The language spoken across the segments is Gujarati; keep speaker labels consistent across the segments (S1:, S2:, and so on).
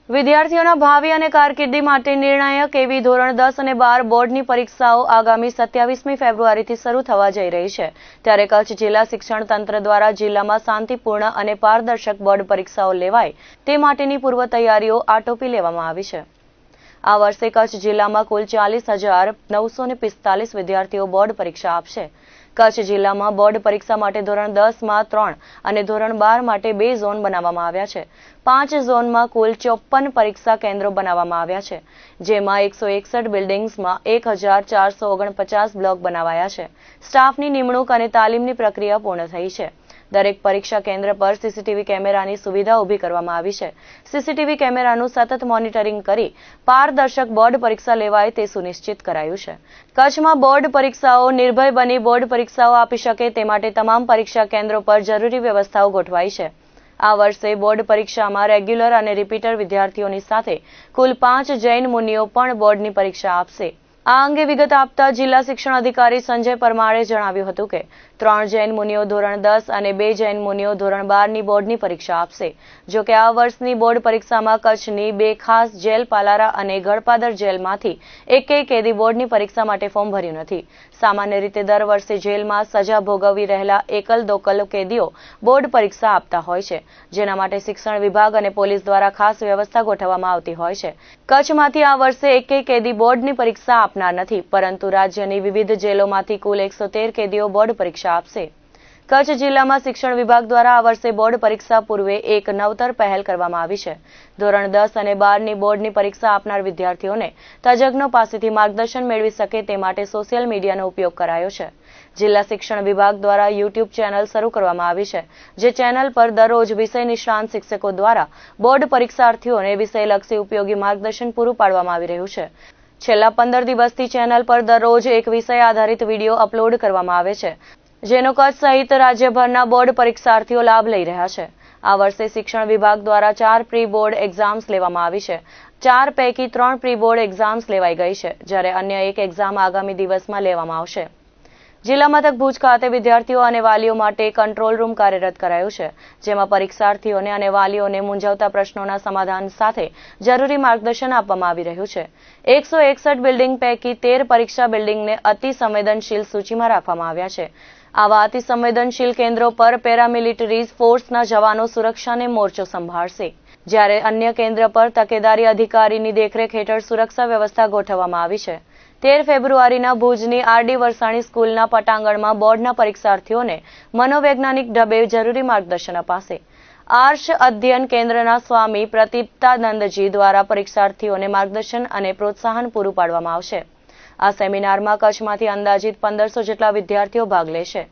S1: વિદ્યાર્થીઓના ભાવિ અને કારકિર્દી માટે નિર્ણાયક એવી ધોરણ 10 અને 12 બોર્ડની પરીક્ષાઓ આગામી 27મી ફેબ્રુઆરીથી શરૂ થવા જઈ રહી છે। ત્યારે કચ્છ જિલ્લા શિક્ષણ તંત્ર દ્વારા જિલ્લામાં શાંતિપૂર્ણ અને પારદર્શક બોર્ડ પરીક્ષાઓ લેવાય તે માટેની પૂર્વ તૈયારીઓ આટોપી લેવામાં આવી છે। આ વર્ષે કચ્છ જિલ્લામાં કુલ 40,945 વિદ્યાર્થીઓ બોર્ડ પરીક્ષા આપશે। કચ્છ જિલ્લામાં બોર્ડ પરીક્ષા માટે ધોરણ 10 માં 3 અને ધોરણ 12 માટે 2 ઝોન બનાવવામાં આવ્યા છે। 5 ઝોનમાં કુલ 54 પરીક્ષા કેન્દ્રો બનાવવામાં આવ્યા છે, જેમાં 161 બિલ્ડિંગ્સમાં 1449 બ્લોક બનાવાયા છે। સ્ટાફની નિમણૂક અને તાલીમની પ્રક્રિયા પૂર્ણ થઈ છે। દરેક પરીક્ષા કેન્દ્ર પર સીસીટીવી કેમેરાની સુવિધા ઊભી કરવામાં આવી છે। સીસીટીવી કેમેરાનું સતત મોનિટરિંગ કરી પારદર્શક બોર્ડ પરીક્ષા લેવાય તે સુનિશ્ચિત કરાયું છે। કચ્છમાં બોર્ડ પરીક્ષાઓ નિર્ભય બની બોર્ડ પરીક્ષાઓ આપી શકે તે માટે તમામ પરીક્ષા કેન્દ્રો પર જરૂરી વ્યવસ્થાઓ ગોઠવાઈ છે। આ વર્ષે બોર્ડ પરીક્ષામાં રેગ્યુલર અને રિપીટર વિદ્યાર્થીઓની સાથે કુલ 5 જૈન મુનિઓ પણ બોર્ડની પરીક્ષા આપશે। આ અંગે વિગત આપતા જિલ્લા શિક્ષણ અધિકારી સંજય પરમારે જણાવ્યું હતું કે 3 જૈન મુનિઓ ધોરણ 10 અને 2 જૈન મુનિઓ ધોરણ 12ની બોર્ડની પરીક્ષા આપશે। જો કે આ વર્ષની બોર્ડ પરીક્ષામાં કચ્છની 2 ખાસ જેલ પાલારા અને ગળપાદર જેલમાંથી એકેય કેદી બોર્ડની પરીક્ષા માટે ફોર્મ ભર્યું નથી। સામાન્ય રીતે દર વર્ષે જેલમાં સજા ભોગવી રહેલા એકલ દોકલ કેદીઓ બોર્ડ પરીક્ષા આપતા હોય છે, જેના માટે શિક્ષણ વિભાગ અને પોલીસ દ્વારા ખાસ વ્યવસ્થા ગોઠવવામાં આવતી હોય છે। કચ્છમાંથી આ વર્ષે એકેય કેદી બોર્ડની પરીક્ષા આપનાર નથી, પરંતુ રાજ્યની વિવિધ જેલોમાંથી કુલ 113 કેદીઓ બોર્ડ પરીક્ષા આપશે। કચ્છ જિલ્લામાં શિક્ષણ વિભાગ દ્વારા આ વર્ષે બોર્ડ પરીક્ષા પૂર્વે એક નવતર પહેલ કરવામાં આવી છે। ધોરણ 10 અને 12ની બોર્ડની પરીક્ષા આપનાર વિદ્યાર્થીઓને તજજ્ઞો પાસેથી માર્ગદર્શન મેળવી શકે તે માટે સોશિયલ મીડિયાનો ઉપયોગ કરાયો છે। જિલ્લા શિક્ષણ વિભાગ દ્વારા યુટ્યુબ ચેનલ શરૂ કરવામાં આવી છે, જે ચેનલ પર દરરોજ વિષય નિષ્ણાંત શિક્ષકો દ્વારા બોર્ડ પરીક્ષાર્થીઓને વિષયલક્ષી ઉપયોગી માર્ગદર્શન પૂરું પાડવામાં આવી રહ્યું છે। છેલ્લા 15 દિવસથી ચેનલ પર દરરોજ એક વિષય આધારિત વિડીયો અપલોડ કરવામાં આવે છે, જેનો કચ્છ સહિત રાજ્યભરના બોર્ડ પરીક્ષાર્થીઓ લાભ લઈ રહ્યા છે। આ વર્ષે શિક્ષણ વિભાગ દ્વારા 4 પ્રી બોર્ડ એક્ઝામ્સ લેવામાં આવી છે। 4 પૈકી 3 પ્રી બોર્ડ એક્ઝામ્સ લેવાઈ ગઈ છે, જ્યારે અન્ય એક એક્ઝામ આગામી દિવસમાં લેવામાં આવશે। જિલ્લા મથક ભુજ ખાતે વિદ્યાર્થીઓ અને વાલીઓ માટે કંટ્રોલ રૂમ કાર્યરત કરાયું છે, જેમાં પરીક્ષાર્થીઓને અને વાલીઓને મૂંઝવતા પ્રશ્નોના સમાધાન સાથે જરૂરી માર્ગદર્શન આપવામાં આવી રહ્યું છે। 161 બિલ્ડિંગ પૈકી 13 પરીક્ષા બિલ્ડિંગને અતિ સંવેદનશીલ સૂચિમાં રાખવામાં આવ્યા છે। આવા અતિ સંવેદનશીલ કેન્દ્રો પર પેરામિલિટરી ફોર્સના જવાનો સુરક્ષાને મોરચો સંભાળશે, જ્યારે અન્ય કેન્દ્ર પર તકેદારી અધિકારીની દેખરેખ હેઠળ સુરક્ષા વ્યવસ્થા ગોઠવવામાં આવી છે। 13 ફેબ્રુઆરીના ભુજની આરડી વરસાણી સ્કૂલના પટાંગણમાં બોર્ડના પરીક્ષાર્થીઓને મનોવૈજ્ઞાનિક ઢબે જરૂરી માર્ગદર્શન અપાશે। આર્ષ અધ્યયન કેન્દ્રના સ્વામી પ્રતિપ્તાનંદજી દ્વારા પરીક્ષાર્થીઓને માર્ગદર્શન અને પ્રોત્સાહન પૂરું પાડવામાં આવશે। આ સેમિનારમાં કચ્છમાંથી અંદાજિત 1500 જેટલા વિદ્યાર્થીઓ ભાગ લેશે।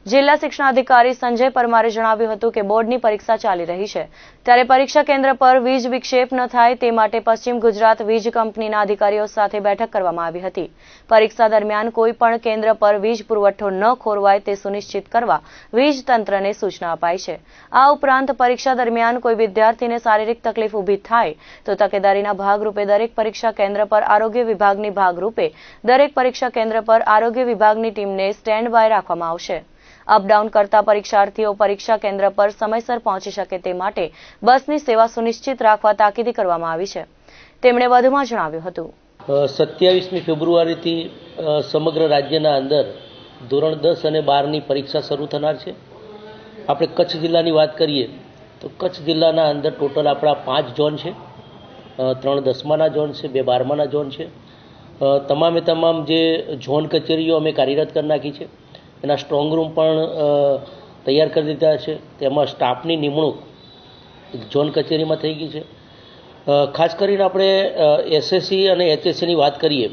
S1: જિલ્લા શિક્ષણ અધિકારી સંજય પરમારે જણાવ્યું હતું કે બોર્ડની પરીક્ષા ચાલી રહી છે, ત્યારે પરીક્ષા કેન્દ્ર પર વીજ વિક્ષેપ ન થાય તે માટે પશ્ચિમ ગુજરાત વીજ કંપનીના અધિકારીઓ સાથે બેઠક કરવામાં આવી હતી। પરીક્ષા દરમિયાન કોઈ પણ કેન્દ્ર પર વીજ પુરવઠો ન ખોરવાય તે સુનિશ્ચિત કરવા વીજ તંત્રને સૂચના અપાઈ છે। આ ઉપરાંત પરીક્ષા દરમિયાન કોઈ વિદ્યાર્થીને શારીરિક તકલીફ ઊભી થાય તો તકેદારીના ભાગરૂપે દરેક પરીક્ષા કેન્દ્ર પર આરોગ્ય વિભાગની ભાગરૂપે દરેક પરીક્ષા કેન્દ્ર પર આરોગ્ય વિભાગની ટીમને સ્ટેન્ડ બાય રાખવામાં આવશે। અપડાઉન કરતા પરીક્ષાર્થીઓ પરીક્ષા કેન્દ્ર પર સમયસર પહોંચી શકે તે માટે બસની સેવા સુનિશ્ચિત રાખવા તાકીદ કરવામાં આવી છે। તેમણે વધુમાં જણાવ્યું હતું,
S2: 27મી ફેબ્રુઆરીથી સમગ્ર રાજ્યના અંદર ધોરણ 10 અને 12ની પરીક્ષા શરૂ થનાર છે। આપણે કચ્છ જિલ્લાની વાત કરીએ તો કચ્છ જિલ્લાના અંદર ટોટલ આપણા 5 ઝોન છે। 3 10માના ઝોન છે, 2 12માના ઝોન છે। તમામે તમામ જે ઝોન કચેરીઓ અમે કાર્યરત કરી નાખી છે, એના સ્ટ્રોંગ રૂમ પણ તૈયાર કરી દીધા છે। તેમાં સ્ટાફની નિમણૂક ઝોન કચેરીમાં થઈ ગઈ છે। ખાસ કરીને આપણે એસએસસી અને એચએસસીની વાત કરીએ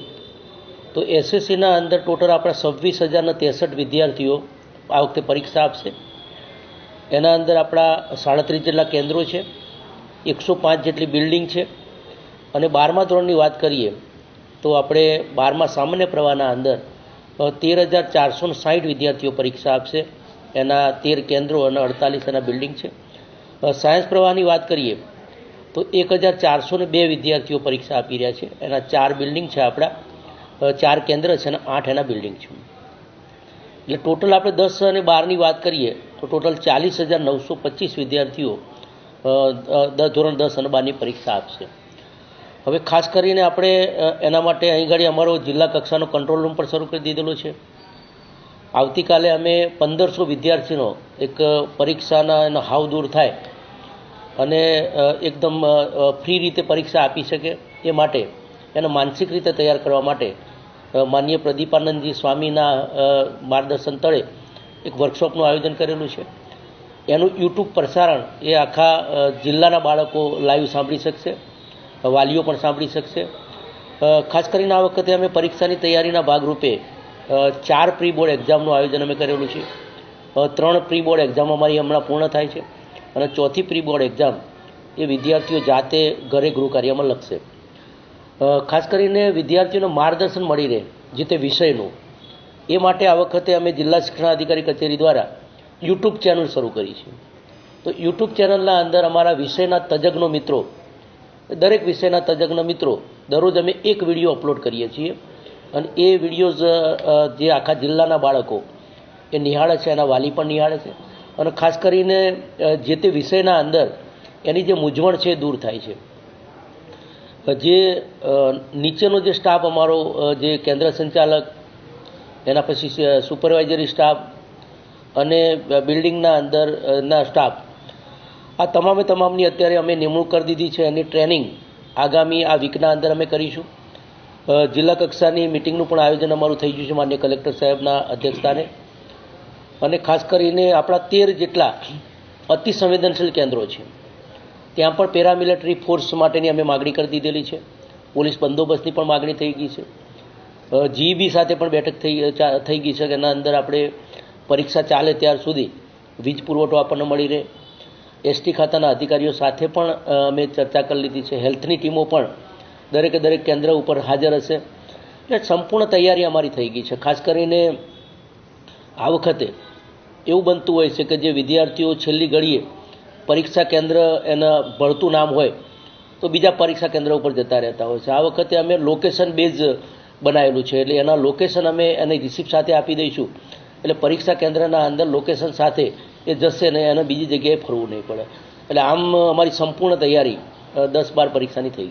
S2: તો એસએસસીના અંદર ટોટલ આપણા 26,063 વિદ્યાર્થીઓ આ વખતે પરીક્ષા આપશે। એના અંદર આપણા 37 જેટલા કેન્દ્રો છે, 105 જેટલી બિલ્ડિંગ છે, અને 12મા ધોરણની વાત કરીએ તો આપણે 12મા સામાન્ય પ્રવાહના અંદર 13,460 વિદ્યાર્થીઓ પરીક્ષા આપશે। એના 13 કેન્દ્રો અને 48 એના બિલ્ડિંગ છે। સાયન્સ પ્રવાહની વાત કરીએ તો 1,402 વિદ્યાર્થીઓ પરીક્ષા આપી રહ્યા છે। એના 4 બિલ્ડિંગ છે, આપણા 4 કેન્દ્ર છે અને 8 એના બિલ્ડિંગ છે। એટલે ટોટલ આપણે 10 અને 12ની વાત કરીએ તો ટોટલ 40,925 વિદ્યાર્થીઓ ધોરણ 10 અને 12ની પરીક્ષા આપશે. હવે ખાસ કરીને આપણે એના માટે અહીં ઘડી અમારો જિલ્લા કક્ષાનો કંટ્રોલ રૂમ પણ શરૂ કરી દીધેલો છે. આવતીકાલે અમે 1500 વિદ્યાર્થીનો એક પરીક્ષાના એનો હાવ દૂર થાય અને એકદમ ફ્રી રીતે પરીક્ષા આપી શકે એ માટે એને માનસિક રીતે તૈયાર કરવા માટે માનનીય પ્રદીપાનંદજી સ્વામીના માર્ગદર્શન તળે એક વર્કશોપનું આયોજન કરેલું છે. એનું યુટ્યુબ પ્રસારણ એ આખા જિલ્લાના બાળકો લાઈવ સાંભળી શકશે, વાલીઓ પણ સાંભળી શકશે. ખાસ કરીને આ વખતે અમે પરીક્ષાની તૈયારીના ભાગરૂપે 4 પ્રી બોર્ડ એક્ઝામનું આયોજન અમે કરેલું છે. 3 પ્રી બોર્ડ એક્ઝામ અમારી હમણાં પૂર્ણ થાય છે અને 4થી પ્રી બોર્ડ એક્ઝામ એ વિદ્યાર્થીઓ જાતે ઘરે ગૃહ કાર્યમાં લખશે. ખાસ કરીને વિદ્યાર્થીઓને માર્ગદર્શન મળી રહે જે તે વિષયનું, એ માટે આ વખતે અમે જિલ્લા શિક્ષણાધિકારી કચેરી દ્વારા યુટ્યુબ ચેનલ શરૂ કરી છે. તો યુટ્યુબ ચેનલના અંદર અમારા વિષયના તજજ્ઞ મિત્રો, દરેક વિષયના તજજ્ઞ મિત્રો દરરોજ અમે એક વિડીયો અપલોડ કરીએ છીએ અને એ વિડીયોઝ જે આખા જિલ્લાના બાળકો એ નિહાળે છે, એના વાલી પણ નિહાળે છે અને ખાસ કરીને જે તે વિષયના અંદર એની જે મૂંઝવણ છે એ દૂર થાય છે. જે નીચેનો જે સ્ટાફ અમારો, જે કેન્દ્ર સંચાલક, એના પછી સુપરવાઇઝરી સ્ટાફ અને બિલ્ડિંગના અંદરના સ્ટાફ, આ તમામની અત્યારે અમે નિમણૂક કરી દીધી છે. એની ટ્રેનિંગ આગામી આ વીકના અંદર અમે કરીશું. જિલ્લા કક્ષાની મિટિંગનું પણ આયોજન અમારું થઈ ગયું છે માનનીય કલેક્ટર સાહેબના અધ્યક્ષસ્થાને. અને ખાસ કરીને આપણા 13 જેટલા અતિ સંવેદનશીલ કેન્દ્રો છે, ત્યાં પણ પેરામિલિટરી ફોર્સ માટેની અમે માગણી કરી દીધેલી છે. પોલીસ બંદોબસ્તની પણ માગણી થઈ ગઈ છે. જીઈબી સાથે પણ બેઠક થઈ ગઈ છે કે એના અંદર આપણે પરીક્ષા ચાલે ત્યાર સુધી વીજ પુરવઠો આપણને મળી રહે. એસટી ખાતાના અધિકારીઓ સાથે પણ અમે ચર્ચા કરી લીધી છે. હેલ્થની ટીમો પણ દરેક કેન્દ્ર ઉપર હાજર હશે. એટલે સંપૂર્ણ તૈયારી અમારી થઈ ગઈ છે. ખાસ કરીને આ વખતે એવું બનતું હોય છે કે જે વિદ્યાર્થીઓ છેલ્લી ઘડીએ પરીક્ષા કેન્દ્ર એના ભળતું નામ હોય તો બીજા પરીક્ષા કેન્દ્ર ઉપર જતા રહેતા હોય છે. આ વખતે અમે લોકેશન બેઝ બનાવેલું છે, એટલે એના લોકેશન અમે એને રિસિપ્ટ સાથે આપી દઈશું. એટલે પરીક્ષા કેન્દ્રના અંદર લોકેશન સાથે એ જશે ને એને બીજી જગ્યાએ ફરવું નહીં પડે. એટલે આમ અમારી સંપૂર્ણ તૈયારી 10-12 પરીક્ષાની થઈ ગઈ.